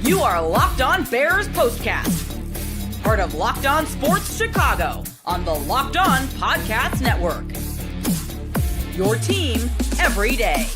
You are Locked On Bears Postcast, part of Locked On Sports Chicago on the Locked On Podcast Network. Your team every day.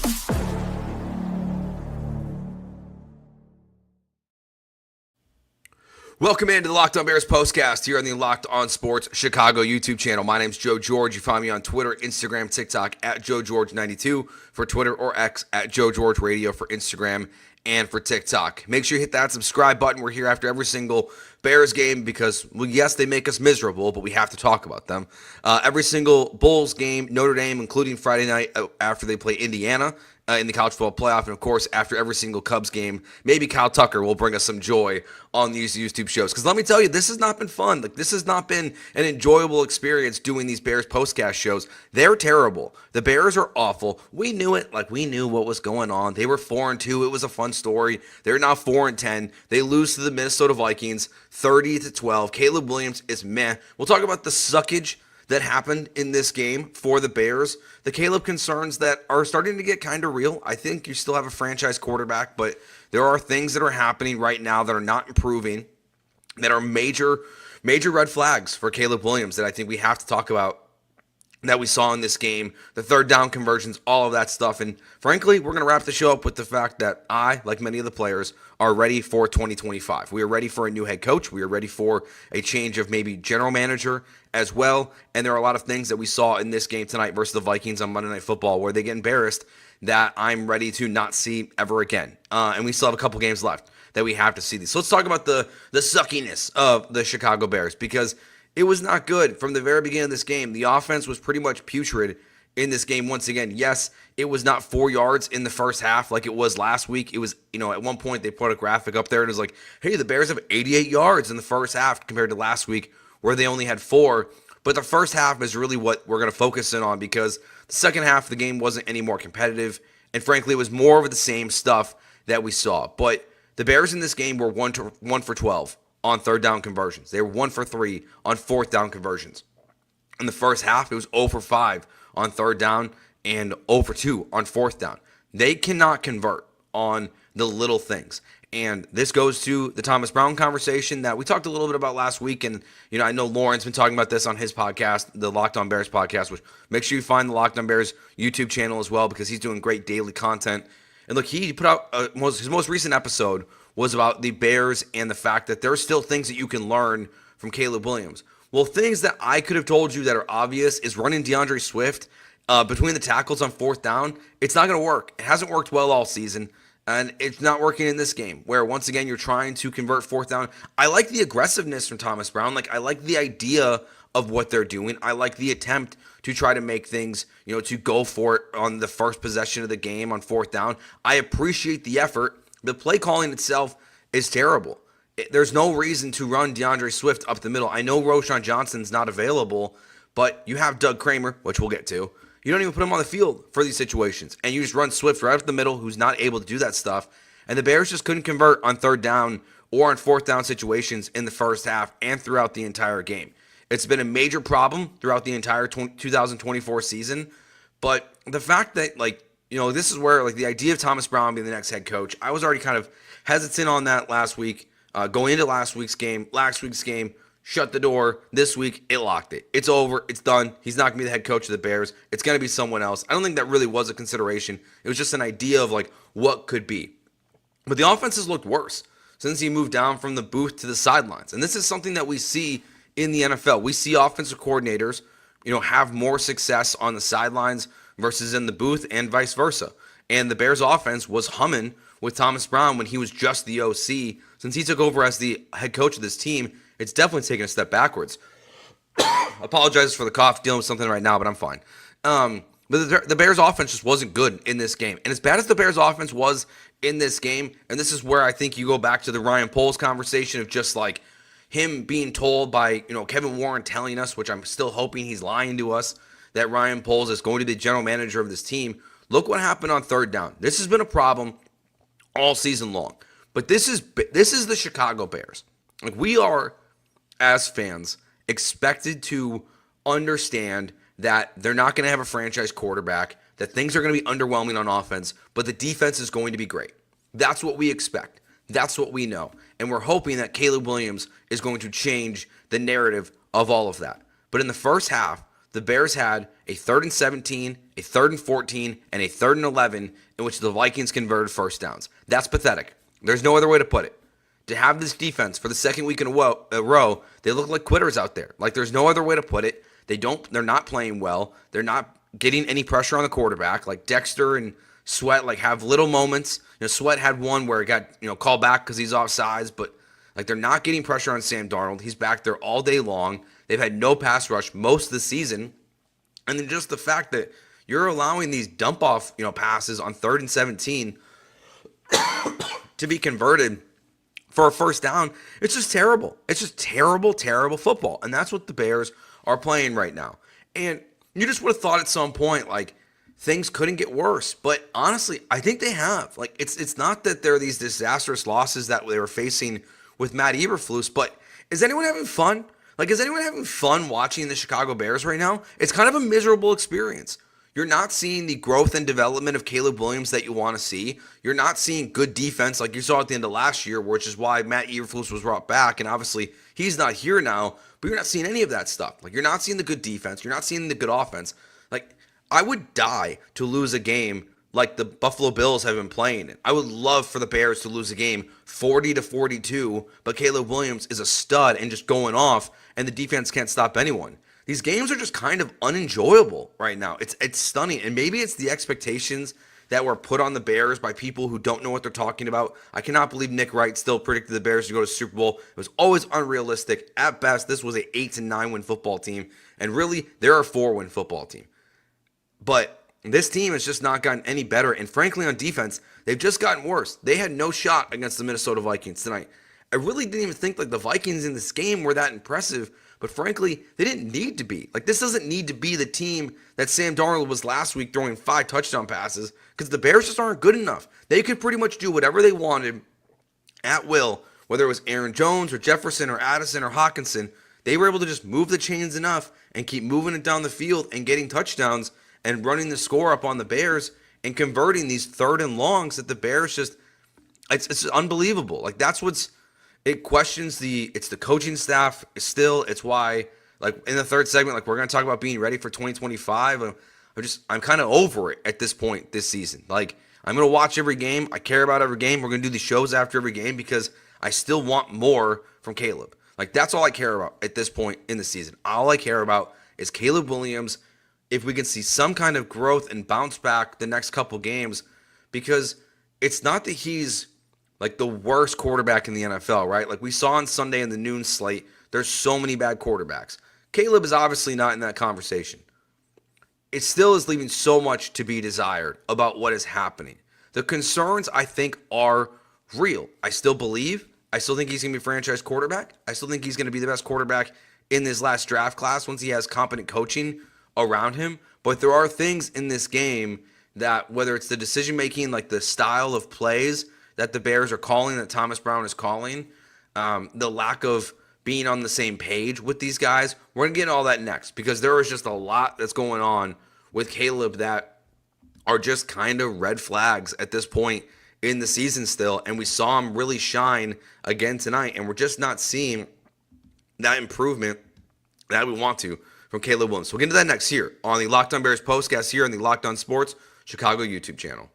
Welcome into the Locked On Bears Postcast here on the Locked On Sports Chicago YouTube channel. My name's Joe George. You find me on Twitter, Instagram, TikTok at JoeGeorge92 for Twitter, or X at Joe George Radio for Instagram and for TikTok. Make sure you hit that subscribe button. We're here after every single Bears game because, well, yes, they make us miserable, but we have to talk about them. Every single Bulls game, Notre Dame, including Friday night after they play Indiana in the college football playoff, and of course, after every single Cubs game, maybe Kyle Tucker will bring us some joy on these YouTube shows. Because let me tell you, this has not been fun. This has not been an enjoyable experience doing these Bears postcast shows. They're terrible. The Bears are awful. We knew it. We knew what was going on. They were 4-2. It was a fun story. They're now 4-10. They lose to the Minnesota Vikings 30-12. Caleb Williams is meh. We'll talk about the suckage that happened in this game for the Bears. The Caleb concerns that are starting to get kind of real. I think you still have a franchise quarterback, but there are things that are happening right now that are not improving, that are major red flags for Caleb Williams that I think we have to talk about, that we saw in this game, the third down conversions, all of that stuff. And frankly, we're going to wrap the show up with the fact that I, like many of the players, are ready for 2025. We are ready for a new head coach. We are ready for a change of maybe general manager as well. And there are a lot of things that we saw in this game tonight versus the Vikings on Monday Night Football where they get embarrassed that I'm ready to not see ever again. And we still have a couple games left that we have to see these. So let's talk about the suckiness of the Chicago Bears, because it was not good from the very beginning of this game. The offense was pretty much putrid in this game once again. Yes, it was not 4 yards in the first half like it was last week. It was, at one point they put a graphic up there and it was like, hey, the Bears have 88 yards in the first half compared to last week where they only had 4. But the first half is really what we're going to focus in on, because the second half of the game wasn't any more competitive. And frankly, it was more of the same stuff that we saw. But the Bears in this game were 1 for 12 on third down conversions. They were 1 for 3 on fourth down conversions. In the first half, it was 0 for 5 on third down and 0 for 2 on fourth down. They cannot convert on the little things. And this goes to the Thomas Brown conversation that we talked a little bit about last week. And, I know Lauren's been talking about this on his podcast, the Locked On Bears podcast, which make sure you find the Locked On Bears YouTube channel as well, because he's doing great daily content. And look, he put out his most recent episode was about the Bears and the fact that there are still things that you can learn from Caleb Williams. Well, things that I could have told you that are obvious is running DeAndre Swift between the tackles on fourth down. It's not going to work. It hasn't worked well all season, and it's not working in this game where, once again, you're trying to convert fourth down. I like the aggressiveness from Thomas Brown. I like the idea of what they're doing. I like the attempt to try to make things, to go for it on the first possession of the game on fourth down. I appreciate the effort. The play calling itself is terrible. There's no reason to run DeAndre Swift up the middle. I know Roschon Johnson's not available, but you have Doug Kramer, which we'll get to. You don't even put him on the field for these situations, and you just run Swift right up the middle, who's not able to do that stuff. And the Bears just couldn't convert on third down or on fourth down situations in the first half and throughout the entire game. It's been a major problem throughout the entire 2024 season, but the fact that, this is where, the idea of Thomas Brown being the next head coach, I was already kind of hesitant on that last week. Going into last week's game, shut the door. This week, it locked it. It's over. It's done. He's not going to be the head coach of the Bears. It's going to be someone else. I don't think that really was a consideration. It was just an idea of, what could be. But the offense has looked worse since he moved down from the booth to the sidelines. And this is something that we see in the NFL. We see offensive coordinators, have more success on the sidelines versus in the booth, and vice versa. And the Bears offense was humming with Thomas Brown when he was just the OC. Since he took over as the head coach of this team, it's definitely taken a step backwards. Apologize for the cough, dealing with something right now, but I'm fine. But the Bears offense just wasn't good in this game. And as bad as the Bears offense was in this game, and this is where I think you go back to the Ryan Poles conversation of just him being told by, Kevin Warren telling us, which I'm still hoping he's lying to us, that Ryan Poles is going to be the general manager of this team. Look what happened on third down. This has been a problem all season long. But this is the Chicago Bears. We are, as fans, expected to understand that they're not going to have a franchise quarterback, that things are going to be underwhelming on offense, but the defense is going to be great. That's what we expect. That's what we know. And we're hoping that Caleb Williams is going to change the narrative of all of that. But in the first half, the Bears had a 3rd and 17, a 3rd and 14, and a 3rd and 11 in which the Vikings converted first downs. That's pathetic. There's no other way to put it. To have this defense for the second week in a row, they look like quitters out there. Like, there's no other way to put it. They're not playing well. They're not getting any pressure on the quarterback. Like, Dexter and Sweat have little moments. Sweat had one where it got called back because he's offsides, but they're not getting pressure on Sam Darnold. He's back there all day long. They've had no pass rush most of the season, and then just the fact that you're allowing these dump off passes on 3rd and 17 to be converted for a first down. It's just terrible. It's just terrible football, and that's what the Bears are playing right now. And you just would have thought at some point things couldn't get worse, but honestly, I think they have. It's not that there are these disastrous losses that they were facing with Matt Eberflus, but is anyone having fun? Is anyone having fun watching the Chicago Bears right now? It's kind of a miserable experience. You're not seeing the growth and development of Caleb Williams that you want to see. You're not seeing good defense like you saw at the end of last year, which is why Matt Eberflus was brought back, and obviously he's not here now, but you're not seeing any of that stuff. You're not seeing the good defense. You're not seeing the good offense. I would die to lose a game like the Buffalo Bills have been playing. I would love for the Bears to lose a game 40-42, but Caleb Williams is a stud and just going off, and the defense can't stop anyone. These games are just kind of unenjoyable right now. It's stunning, and maybe it's the expectations that were put on the Bears by people who don't know what they're talking about. I cannot believe Nick Wright still predicted the Bears to go to the Super Bowl. It was always unrealistic. At best, this was an 8-9 win football team, and really, they're a 4-win football team. But this team has just not gotten any better, and frankly, on defense, they've just gotten worse. They had no shot against the Minnesota Vikings tonight. I really didn't even think the Vikings in this game were that impressive, but frankly, they didn't need to be. This doesn't need to be the team that Sam Darnold was last week throwing 5 touchdown passes, because the Bears just aren't good enough. They could pretty much do whatever they wanted at will, whether it was Aaron Jones or Jefferson or Addison or Hawkinson. They were able to just move the chains enough and keep moving it down the field and getting touchdowns and running the score up on the Bears and converting these 3rd and longs that the Bears just, it's unbelievable. That's what's, it questions it's the coaching staff still. It's why, in the third segment, we're going to talk about being ready for 2025. I'm kind of over it at this point this season. I'm going to watch every game. I care about every game. We're going to do these shows after every game because I still want more from Caleb. That's all I care about at this point in the season. All I care about is Caleb Williams. If we can see some kind of growth and bounce back the next couple games, because it's not that he's the worst quarterback in the NFL, right? We saw on Sunday in the noon slate, there's so many bad quarterbacks. Caleb is obviously not in that conversation. It still is leaving so much to be desired about what is happening. The concerns, I think, are real. I still think he's going to be a franchise quarterback. I still think he's going to be the best quarterback in this last draft class once he has competent coaching around him. But there are things in this game that, whether it's the decision making, the style of plays that the Bears are calling, that Thomas Brown is calling, the lack of being on the same page with these guys, we're going to get all that next, because there is just a lot that's going on with Caleb that are just kind of red flags at this point in the season still, and we saw him really shine again tonight, and we're just not seeing that improvement that we want to from Caleb Williams. So we'll get into that next here on the Locked On Bears postcast here on the Locked On Sports Chicago YouTube channel.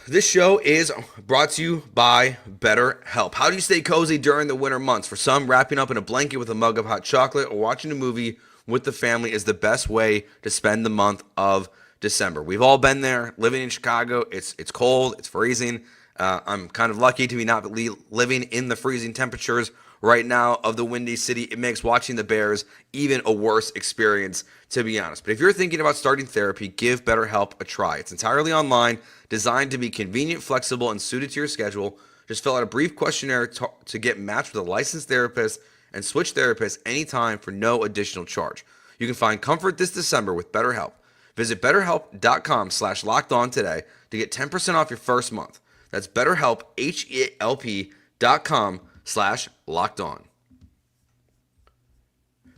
This show is brought to you by BetterHelp. How do you stay cozy during the winter months? For some, wrapping up in a blanket with a mug of hot chocolate or watching a movie with the family is the best way to spend the month of December. We've all been there, living in Chicago. It's cold, it's freezing. I'm kind of lucky to be not living in the freezing temperatures right now of the Windy City. It makes watching the Bears even a worse experience, to be honest. But if you're thinking about starting therapy, give BetterHelp a try. It's entirely online, designed to be convenient, flexible, and suited to your schedule. Just fill out a brief questionnaire to get matched with a licensed therapist and switch therapists anytime for no additional charge. You can find comfort this December with BetterHelp. Visit BetterHelp.com/lockedon today to get 10% off your first month. That's BetterHelp, HELP.com/lockedon.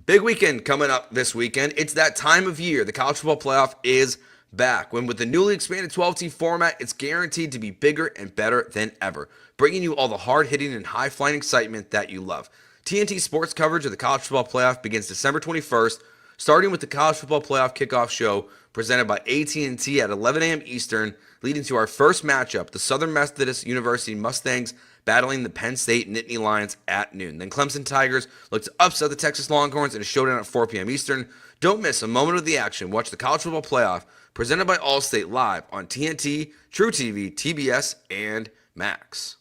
Big weekend coming up this weekend. It's that time of year. The college football playoff is back when with the newly expanded 12-team format, it's guaranteed to be bigger and better than ever, bringing you all the hard-hitting and high-flying excitement that you love. TNT Sports coverage of the College Football Playoff begins December 21st, starting with the College Football Playoff Kickoff Show presented by AT&T at 11 a.m. Eastern, leading to our first matchup, the Southern Methodist University Mustangs battling the Penn State Nittany Lions at noon. Then Clemson Tigers look to upset the Texas Longhorns in a showdown at 4 p.m. Eastern. Don't miss a moment of the action. Watch the College Football Playoff presented by Allstate live on TNT, True TV, TBS, and Max.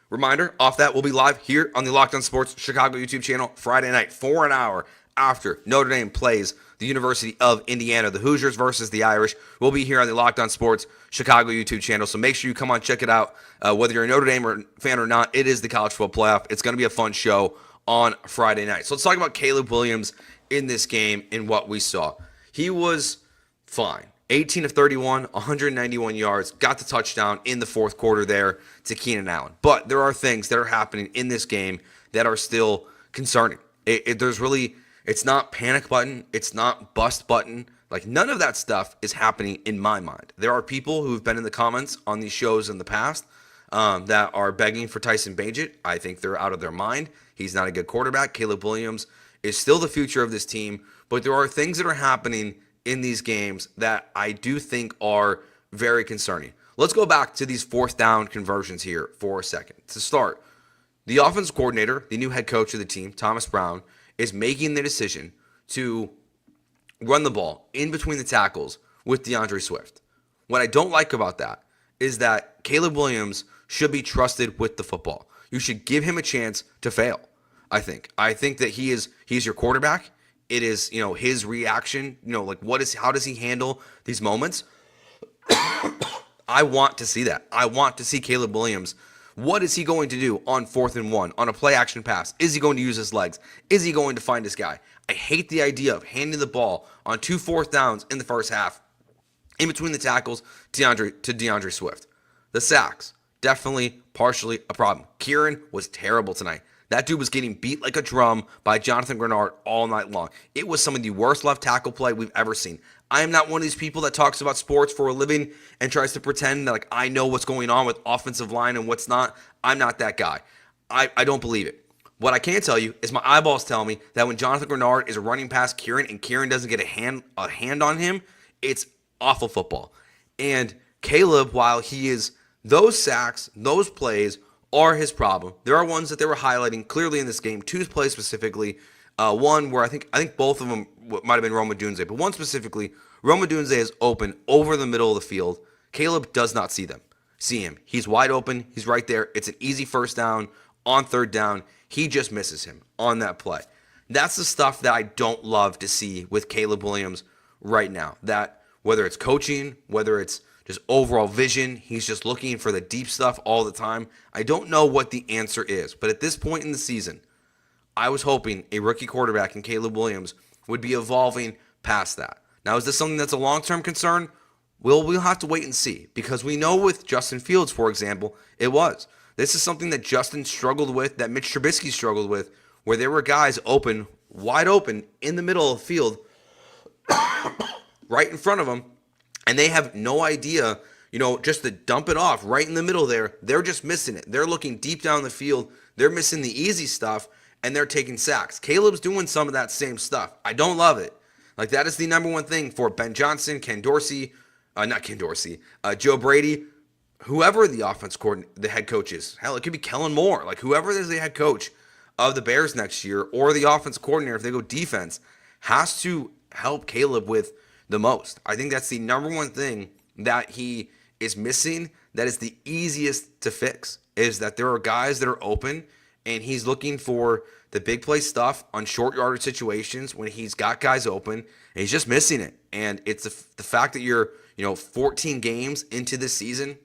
Reminder, off that, we'll be live here on the Locked On Sports Chicago YouTube channel Friday night for an hour after Notre Dame plays the University of Indiana, the Hoosiers versus the Irish. We'll be here on the Locked On Sports Chicago YouTube channel, so make sure you come on, check it out. Whether you're a Notre Dame fan or not, it is the College Football Playoff. It's going to be a fun show on Friday night. So let's talk about Caleb Williams in this game and what we saw. He was fine. 18 of 31, 191 yards, got the touchdown in the fourth quarter there to Keenan Allen. But there are things that are happening in this game that are still concerning. It's not panic button. It's not bust button. Like, none of that stuff is happening in my mind. There are people who've been in the comments on these shows in the past that are begging for Tyson Bagent. I think they're out of their mind. He's not a good quarterback. Caleb Williams is still the future of this team. But there are things that are happening in these games that I do think are very concerning. Let's go back to these fourth down conversions here for a second. To start, the offense coordinator, the new head coach of the team, Thomas Brown, is making the decision to run the ball in between the tackles with DeAndre Swift. What I don't like about that is that Caleb Williams should be trusted with the football. You should give him a chance to fail, I think. I think that he's your quarterback. It is, his reaction, how does he handle these moments? I want to see that. I want to see Caleb Williams. What is he going to do on 4th and 1 on a play action pass? Is he going to use his legs? Is he going to find this guy? I hate the idea of handing the ball on 2 4th downs in the first half in between the tackles to DeAndre Swift. The sacks, definitely partially a problem. Kieran was terrible tonight. That dude was getting beat like a drum by Jonathan Grenard all night long. It was some of the worst left tackle play we've ever seen. I am not one of these people that talks about sports for a living and tries to pretend that I know what's going on with offensive line and what's not. I'm not that guy. I don't believe it. What I can tell you is my eyeballs tell me that when Jonathan Grenard is running past Kieran and Kieran doesn't get a hand on him, it's awful football. And Caleb, while he is those sacks, those plays are his problem. There are ones that they were highlighting clearly in this game, 2 plays specifically. One where I think both of them might have been Roma Dunze, but one specifically, Roma Dunze is open over the middle of the field. Caleb does not see him. He's wide open. He's right there. It's an easy first down on 3rd down. He just misses him on that play. That's the stuff that I don't love to see with Caleb Williams right now. That whether it's coaching, whether it's just overall vision, he's just looking for the deep stuff all the time. I don't know what the answer is, but at this point in the season, I was hoping a rookie quarterback in Caleb Williams would be evolving past that. Now, is this something that's a long-term concern? We'll have to wait and see, because we know with Justin Fields, for example, it was. This is something that Justin struggled with, that Mitch Trubisky struggled with, where there were guys open, wide open, in the middle of the field, right in front of them, and they have no idea, just to dump it off right in the middle there. They're just missing it. They're looking deep down the field. They're missing the easy stuff, and they're taking sacks. Caleb's doing some of that same stuff. I don't love it. That is the number one thing for Ben Johnson, Joe Brady, whoever the offense coordinator, the head coach is. Hell, it could be Kellen Moore. Whoever is the head coach of the Bears next year, or the offense coordinator, if they go defense, has to help Caleb with the most. I think that's the number one thing that he is missing, that is the easiest to fix, is that there are guys that are open, and he's looking for the big play stuff on short yardage situations when he's got guys open, and he's just missing it. And it's the fact that you're 14 games into this season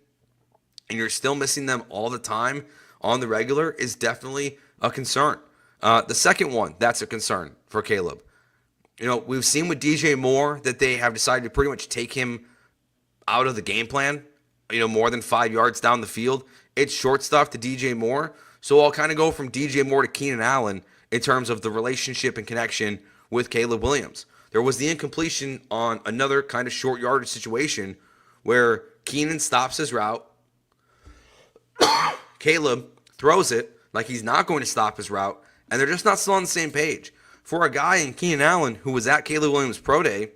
and you're still missing them all the time on the regular is definitely a concern. The second one that's a concern for Caleb. We've seen with DJ Moore that they have decided to pretty much take him out of the game plan, more than 5 yards down the field. It's short stuff to DJ Moore. So I'll kind of go from DJ Moore to Keenan Allen in terms of the relationship and connection with Caleb Williams. there was the incompletion on another kind of short yardage situation where Keenan stops his route. Caleb throws it like he's not going to stop his route, and they're just not still on the same page. For a guy in Keenan Allen who was at Caleb Williams' pro day,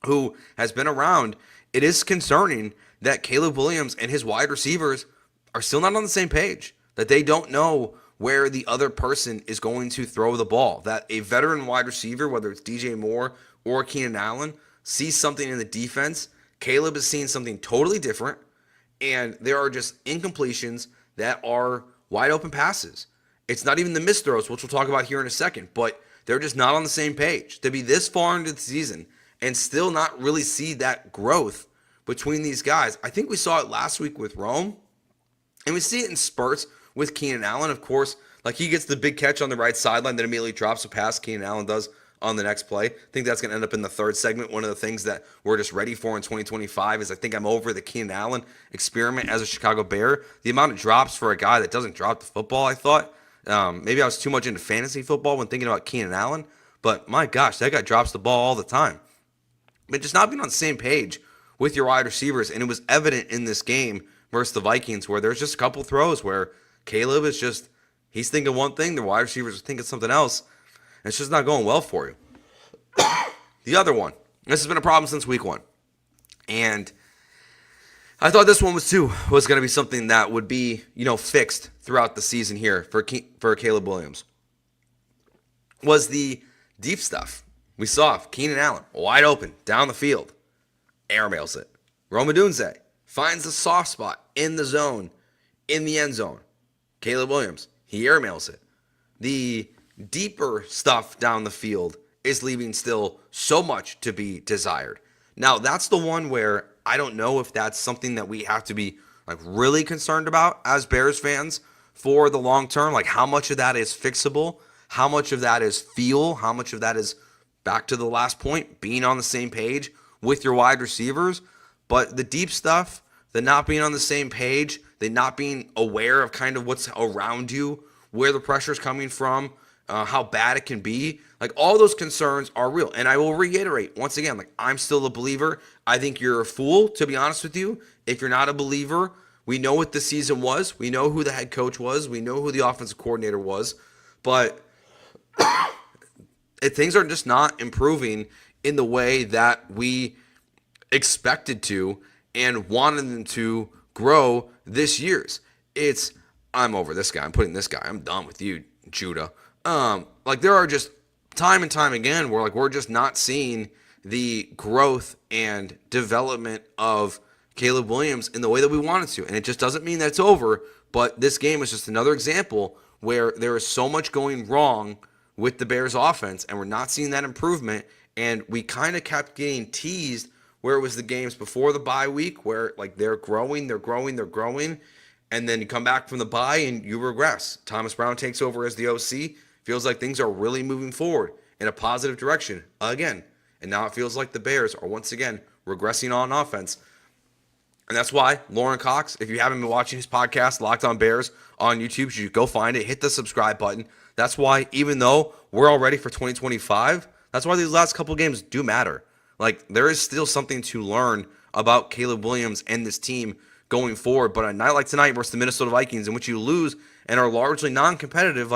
who has been around, it is concerning that Caleb Williams and his wide receivers are still not on the same page, that they don't know where the other person is going to throw the ball, that a veteran wide receiver, whether it's DJ Moore or Keenan Allen, sees something in the defense. Caleb is seeing something totally different, and there are just incompletions that are wide open passes. It's not even the missed throws, which we'll talk about here in a second, but they're just not on the same page. To be this far into the season and still not really see that growth between these guys. I think we saw it last week with Rome, and we see it in spurts with Keenan Allen. Of course, like he gets the big catch on the right sideline that immediately drops a pass. Keenan Allen does on the next play. I think that's going to end up in the third segment. One of the things that we're just ready for in 2025 is I think I'm over the Keenan Allen experiment as a Chicago Bear. The amount of drops for a guy that doesn't drop the football, I thought. Maybe I was too much into fantasy football when thinking about Keenan Allen, but my gosh, that guy drops the ball all the time. But just not being on the same page with your wide receivers, and it was evident in this game versus the Vikings where there's just a couple throws where Caleb is just, he's thinking one thing, the wide receivers are thinking something else, and it's just not going well for you. The other one, this has been a problem since week one, and I thought this one was going to be something that would be, fixed throughout the season here for Caleb Williams, was the deep stuff. We saw Keenan Allen wide open down the field, airmails it. Rome Odunze finds the soft spot in the zone, in the end zone. Caleb Williams, he airmails it. The deeper stuff down the field is leaving still so much to be desired. Now, that's the one where I don't know if that's something that we have to be really concerned about as Bears fans for the long term. Like how much of that is fixable, how much of that is feel, how much of that is, back to the last point, being on the same page with your wide receivers. But the deep stuff, the not being on the same page, the not being aware of kind of what's around you, where the pressure is coming from, how bad it can be, all those concerns are real. And I will reiterate once again, I'm still a believer. I think you're a fool, to be honest with you, if you're not a believer. We know what the season was. We know who the head coach was. We know who the offensive coordinator was. But things are just not improving in the way that we expected to and wanted them to grow this year's. I'm over this guy. I'm putting this guy. I'm done with you, Judah. There are just time and time again where we're just not seeing the growth and development of Caleb Williams in the way that we wanted to. And it just doesn't mean that it's over, but this game is just another example where there is so much going wrong with the Bears offense, and we're not seeing that improvement. And we kind of kept getting teased where it was the games before the bye week where they're growing, and then you come back from the bye and you regress. Thomas Brown takes over as the OC. Feels like things are really moving forward in a positive direction again. And now it feels like the Bears are once again regressing on offense. And that's why Lauren Cox, if you haven't been watching his podcast, Locked On Bears on YouTube, you should go find it, hit the subscribe button. That's why, even though we're all ready for 2025, that's why these last couple games do matter. There is still something to learn about Caleb Williams and this team going forward. But a night like tonight versus the Minnesota Vikings, in which you lose and are largely non-competitive,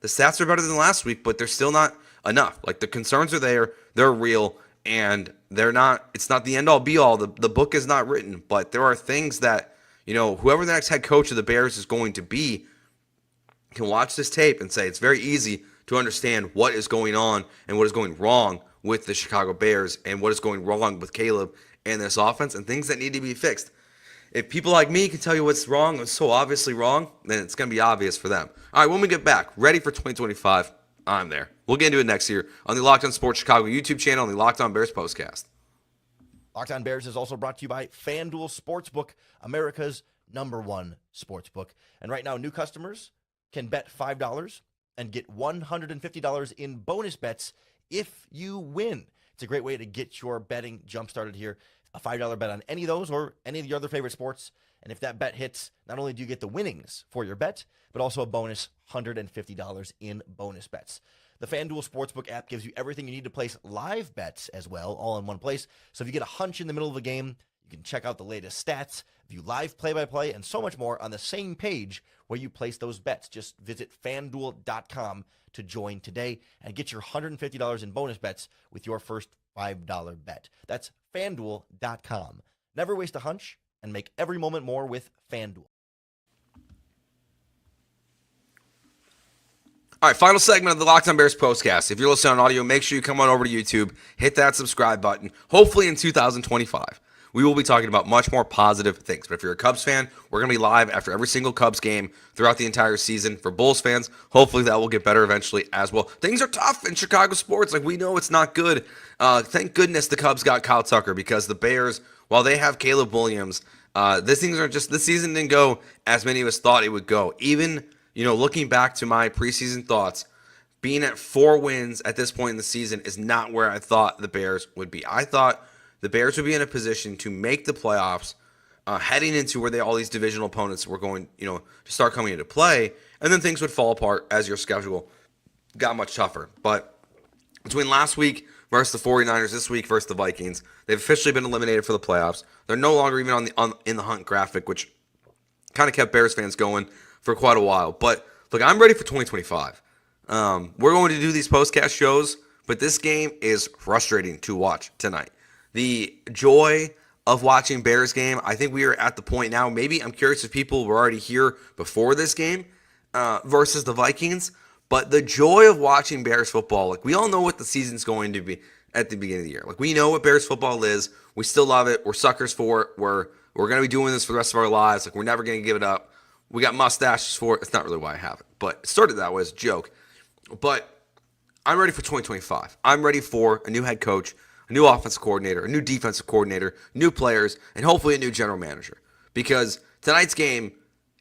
the stats are better than last week, but they're still not enough. The concerns are there, they're real, and they're not. It's not the end-all, be-all. The book is not written, but there are things that, whoever the next head coach of the Bears is going to be can watch this tape and say it's very easy to understand what is going on and what is going wrong with the Chicago Bears and what is going wrong with Caleb and this offense and things that need to be fixed. If people like me can tell you what's wrong, what's so obviously wrong, then it's going to be obvious for them. All right, when we get back, ready for 2025, I'm there. We'll get into it next year on the Locked On Sports Chicago YouTube channel and the Locked On Bears Postcast. Locked On Bears is also brought to you by FanDuel Sportsbook, America's #1 sportsbook. And right now, new customers can bet $5 and get $150 in bonus bets if you win. It's a great way to get your betting jump started here. A $5 bet on any of those or any of your other favorite sports, And if that bet hits, not only do you get the winnings for your bet, but also a bonus $150 in bonus bets. The FanDuel Sportsbook app gives you everything you need to place live bets as well, all in one place. So if you get a hunch in the middle of a game, you can check out the latest stats, view live play-by-play, and so much more on the same page where you place those bets. Just visit FanDuel.com to join today and get your $150 in bonus bets with your first $5 bet. That's FanDuel.com. Never waste a hunch and make every moment more with FanDuel. All right, final segment of the Locked On Bears postcast. If you're listening on audio, make sure you come on over to YouTube, hit that subscribe button. Hopefully in 2025, we will be talking about much more positive things. But if you're a Cubs fan, we're going to be live after every single Cubs game throughout the entire season. For Bulls fans, hopefully that will get better eventually as well. Things are tough in Chicago sports. Like, we know it's not good. Thank goodness the Cubs got Kyle Tucker, because the Bears, while they have Caleb Williams, this season didn't go as many of us thought it would go. Even, looking back to my preseason thoughts, being at 4 wins at this point in the season is not where I thought the Bears would be. I thought the Bears would be in a position to make the playoffs, heading into where all these divisional opponents were going, to start coming into play, and then things would fall apart as your schedule got much tougher. But between last week versus the 49ers, this week versus the Vikings, they've officially been eliminated for the playoffs. They're no longer even in the hunt graphic, which kind of kept Bears fans going for quite a while. But look, I'm ready for 2025. We're going to do these postcast shows, but this game is frustrating to watch tonight. The joy of watching Bears game, I think we are at the point now, maybe I'm curious if people were already here before this game versus the Vikings, but the joy of watching Bears football, like, we all know what the season's going to be at the beginning of the year. Like, we know what Bears football is. We still love it. We're suckers for it. We're going to be doing this for the rest of our lives. Like, we're never going to give it up. We got mustaches for it. It's not really why I have it, but it started that way as a joke. But I'm ready for 2025. I'm ready for a new head coach, a new offensive coordinator, a new defensive coordinator, new players, and hopefully a new general manager. Because tonight's game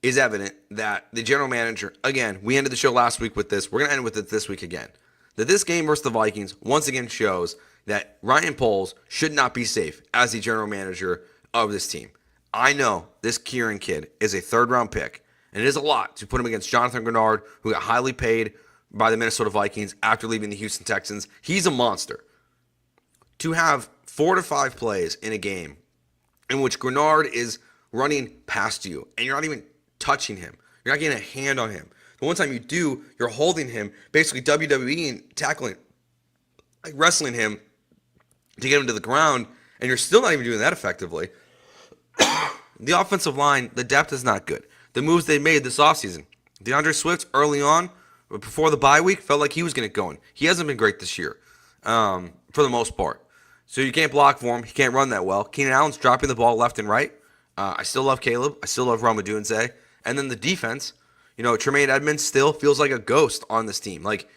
is evident that the general manager, again, we ended the show last week with this. We're going to end with it this week again. That this game versus the Vikings once again shows that Ryan Poles should not be safe as the general manager of this team. I know this Kieran kid is a third-round pick, and it is a lot to put him against Jonathan Grenard, who got highly paid by the Minnesota Vikings after leaving the Houston Texans. He's a monster. To have 4 to 5 plays in a game in which Grenard is running past you and you're not even touching him, you're not getting a hand on him. The one time you do, you're holding him, basically WWE and tackling, like wrestling him to get him to the ground, and you're still not even doing that effectively. The offensive line, the depth is not good. The moves they made this offseason, DeAndre Swift early on, before the bye week, felt like he was going to get going. He hasn't been great this year, for the most part. So you can't block for him. He can't run that well. Keenan Allen's dropping the ball left and right. I still love Caleb. I still love Roma Dunze. And then the defense, Tremaine Edmonds still feels like a ghost on this team. Like,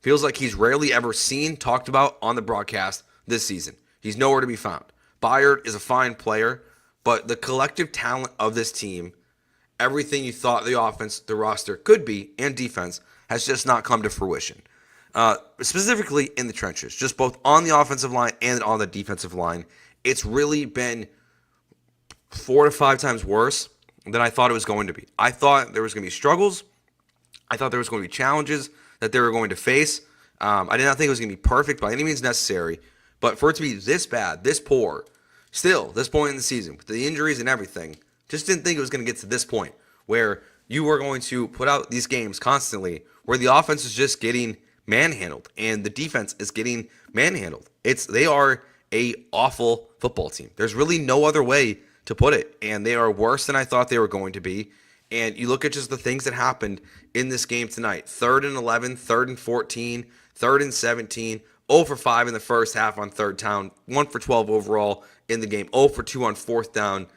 feels like he's rarely ever seen, talked about on the broadcast this season. He's nowhere to be found. Byard is a fine player, but the collective talent of this team, everything you thought the offense, the roster could be, and defense, has just not come to fruition. Specifically in the trenches, just both on the offensive line and on the defensive line. It's really been 4 to 5 times worse than I thought it was going to be. I thought there was going to be struggles. I thought there was going to be challenges that they were going to face. I did not think it was going to be perfect by any means necessary. But for it to be this bad, this poor, still, this point in the season, with the injuries and everything, just didn't think it was going to get to this point where you were going to put out these games constantly where the offense is just getting manhandled and the defense is getting manhandled. They are a awful football team. There's really no other way to put it, and they are worse than I thought they were going to be. And you look at just the things that happened in this game tonight: 3rd and 11, 3rd and 14, 3rd and 17, 0 for 5 in the first half on third down, 1 for 12 overall in the game, 0 for 2 on fourth down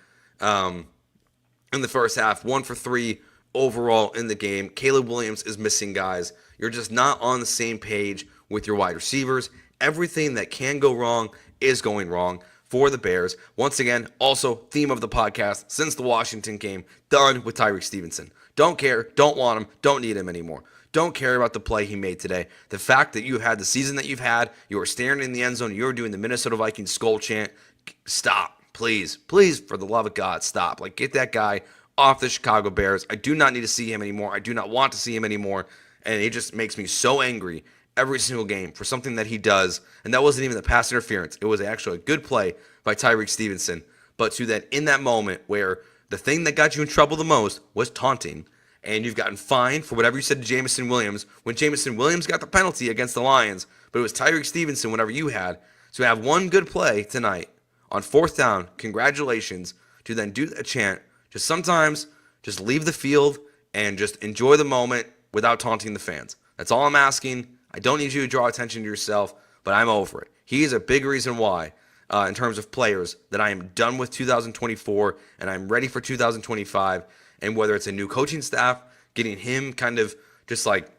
in the first half, 1 for 3 overall in the game. Caleb Williams is missing guys. You're just not on the same page with your wide receivers. Everything that can go wrong is going wrong for the Bears. Once again, also theme of the podcast since the Washington game, done with Tyreek Stevenson. Don't care, don't want him, don't need him anymore. Don't care about the play he made today. The fact that you had the season that you've had, you were staring in the end zone, you were doing the Minnesota Vikings skull chant. Stop. please, for the love of God, stop. Like, get that guy off the Chicago Bears. I do not need to see him anymore. I do not want to see him anymore. And it just makes me so angry every single game for something that he does. And that wasn't even the pass interference. It was actually a good play by Tyreek Stevenson. But to that, in that moment where the thing that got you in trouble the most was taunting, and you've gotten fined for whatever you said to Jameson Williams, when Jameson Williams got the penalty against the Lions, but it was Tyreek Stevenson, whatever you had. So have one good play tonight on 4th down. Congratulations. To then do a chant. Just sometimes, just leave the field and just enjoy the moment without taunting the fans. That's all I'm asking. I don't need you to draw attention to yourself, but I'm over it. He is a big reason why, in terms of players, that I am done with 2024 and I'm ready for 2025. And whether it's a new coaching staff, getting him kind of just like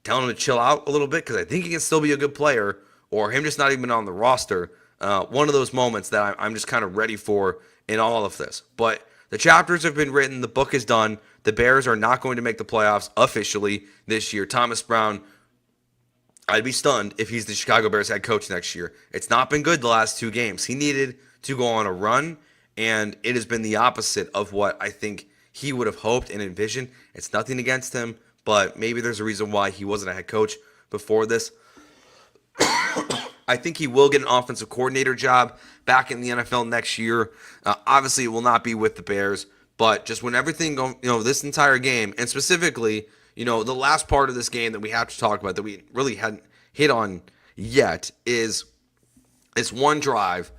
telling him to chill out a little bit because I think he can still be a good player, or him just not even on the roster, one of those moments that I'm just kind of ready for in all of this. But the chapters have been written. The book is done. The Bears are not going to make the playoffs officially this year. Thomas Brown, I'd be stunned if he's the Chicago Bears head coach next year. It's not been good the last 2 games. He needed to go on a run, and it has been the opposite of what I think he would have hoped and envisioned. It's nothing against him, but maybe there's a reason why he wasn't a head coach before this. I think he will get an offensive coordinator job back in the NFL next year. Obviously, it will not be with the Bears, but just when everything this entire game, and specifically, the last part of this game that we have to talk about that we really hadn't hit on yet is this one drive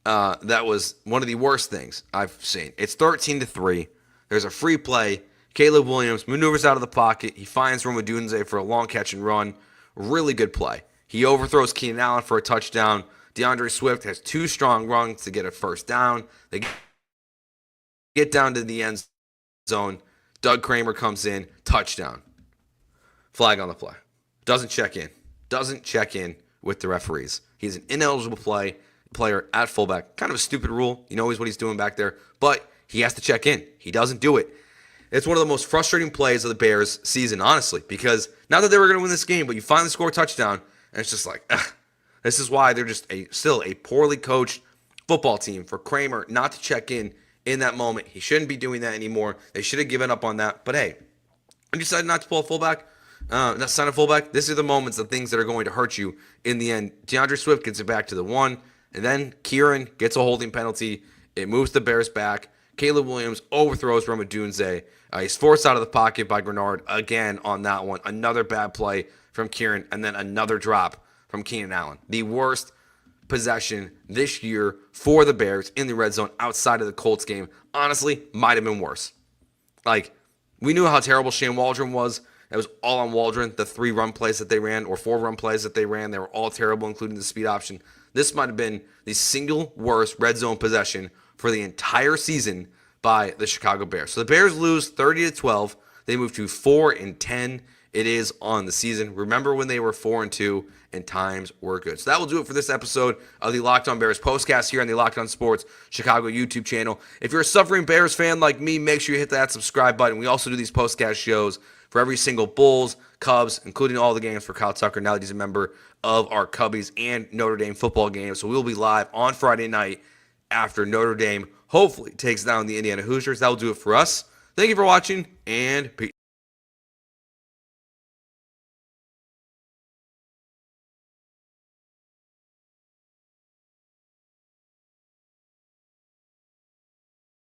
that was one of the worst things I've seen. It's 13-3. There's a free play. Caleb Williams maneuvers out of the pocket. He finds Romodunze for a long catch and run. Really good play. He overthrows Keenan Allen for a touchdown. DeAndre Swift has 2 strong runs to get a first down. They get down to the end zone. Doug Kramer comes in. Touchdown. Flag on the play. Doesn't check in. Doesn't check in with the referees. He's an ineligible player at fullback. Kind of a stupid rule. He knows what he's doing back there. But he has to check in. He doesn't do it. It's one of the most frustrating plays of the Bears season, honestly, because not that they were going to win this game, but you finally score a touchdown, and it's just like, this is why they're just still a poorly coached football team for Kramer not to check in that moment. He shouldn't be doing that anymore. They should have given up on that. But hey, when you decide not to pull a fullback, not sign a fullback, these are the moments, the things that are going to hurt you in the end. DeAndre Swift gets it back to the 1, and then Kieran gets a holding penalty. It moves the Bears back. Caleb Williams overthrows Romodunze. He's forced out of the pocket by Grenard again on that one. Another bad play from Kieran, and then another drop from Keenan Allen. The worst possession this year for the Bears in the red zone outside of the Colts game. Honestly, might have been worse. Like, we knew how terrible Shane Waldron was. It was all on Waldron. The 3 run plays that they ran, or 4 run plays that they ran, they were all terrible, including the speed option. This might have been the single worst red zone possession for the entire season by the Chicago Bears. So the Bears lose 30-12. They move to 4-10. It is on the season. Remember when they were 4-2 and times were good. So that will do it for this episode of the Locked On Bears postcast here on the Locked On Sports Chicago YouTube channel. If you're a suffering Bears fan like me, make sure you hit that subscribe button. We also do these postcast shows for every single Bulls, Cubs, including all the games for Kyle Tucker now that he's a member of our Cubbies and Notre Dame football games. So we'll be live on Friday night after Notre Dame hopefully takes down the Indiana Hoosiers. That will do it for us. Thank you for watching, and peace.